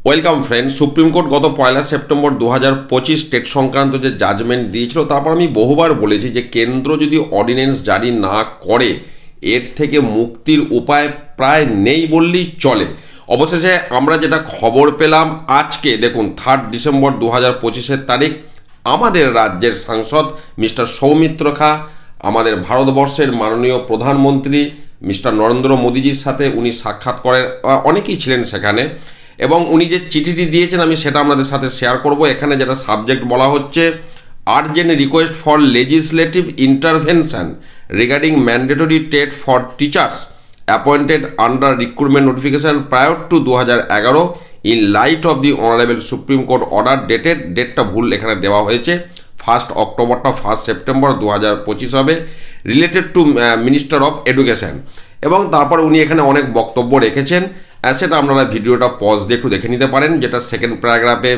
Welcome friend. Supreme court গত 1 September 2025 TET সংক্রান্ত যে জাজমেন্ট দিয়েছিল, তারপর আমি বহুবার বলেছি যে কেন্দ্র যদি অর্ডিন্যান্স জারি না করে এর থেকে মুক্তির উপায় প্রায় নেই বললেই চলে। অবশেষে আমরা যেটা খবর পেলাম আজকে, দেখুন 3 ডিসেম্বর 2025 তারিখ, আমাদের রাজ্যের সাংসদ মিস্টার সৌমিত্র খা আমাদের ভারতবর্ষের মাননীয় প্রধানমন্ত্রী মিস্টার নরেন্দ্র মোদীজির সাথে উনি সাক্ষাৎ করেন, অনেকেই ছিলেন সেখানে, এবং উনি যে চিঠিটি দিয়েছেন আমি সেটা আপনাদের সাথে শেয়ার করব। এখানে যেটা সাবজেক্ট বলা হচ্ছে, urgent request for legislative intervention regarding mandatory TET for teachers appointed under recruitment notification prior to 2011 in light of the honourable supreme court order dated, ডেটটা ভুল এখানে দেওয়া হয়েছে, 1 অক্টোবরটা 1 সেপ্টেম্বর 2025 হবে, related to minister of education. এবং তারপর উনি এখানে অনেক বক্তব্য রেখেছেন, সেটা আপনারা ভিডিওটা পজ দিয়ে একটু দেখে নিতে পারেন। যেটা সেকেন্ড প্যারাগ্রাফে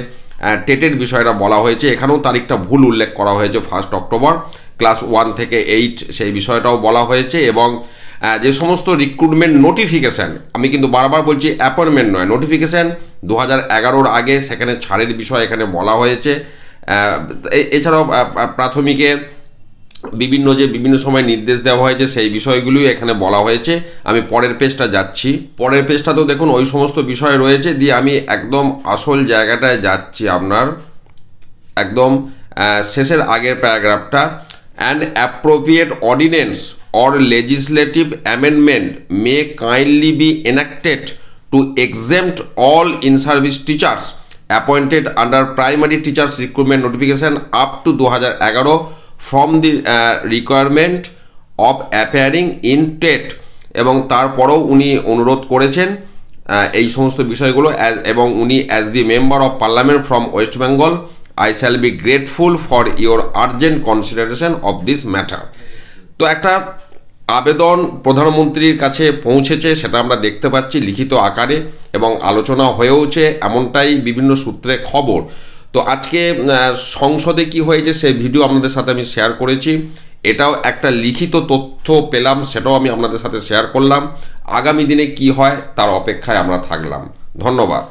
টেটের বিষয়টা বলা হয়েছে, এখানেও তারিখটা ভুল উল্লেখ করা হয়েছে, 1 অক্টোবর, ক্লাস 1 থেকে 8 সেই বিষয়টাও বলা হয়েছে। এবং যে সমস্ত রিক্রুটমেন্ট নোটিফিকেশান, আমি কিন্তু বারবার বলছি অ্যাপয়েন্টমেন্ট নয়, নোটিফিকেশান 2011-র আগে সেখানে ছাড়ের বিষয় এখানে বলা হয়েছে। এছাড়াও প্রাথমিকে বিভিন্ন সময় নির্দেশ দেওয়া হয়েছে, সেই বিষয়গুলোই এখানে বলা হয়েছে। আমি পরের পেজটা যাচ্ছি, পরের পেজটাতেও দেখুন ওই সমস্ত বিষয় রয়েছে। দিয়ে আমি একদম আসল জায়গাটায় যাচ্ছি, আপনার একদম শেষের আগের প্যারাগ্রাফটা, an appropriate ordinance or legislative amendment may kindly be enacted to exempt all in service teachers appointed under primary teachers recruitment notification up to 2011 from the requirement of appearing in TET. এবং তারপরেও উনি অনুরোধ করেছেন এই সমস্ত বিষয়গুলো, এবং উনি as the member of parliament from West Bengal I shall be grateful for your urgent consideration of this matter. তো একটা আবেদন প্রধানমন্ত্রীর কাছে পৌঁছেছে, সেটা আমরা দেখতে পাচ্ছি লিখিত আকারে, এবং আলোচনা হয়েওছে, এমনটাই বিভিন্ন সূত্রে খবর। তো আজকে সংসদে কি হয়েছে সেই ভিডিও আপনাদের সাথে আমি শেয়ার করেছি, এটাও একটা লিখিত তথ্য পেলাম, সেটাও আমি আপনাদের সাথে শেয়ার করলাম। আগামী দিনে কি হয় তার অপেক্ষায় আমরা থাকলাম। ধন্যবাদ।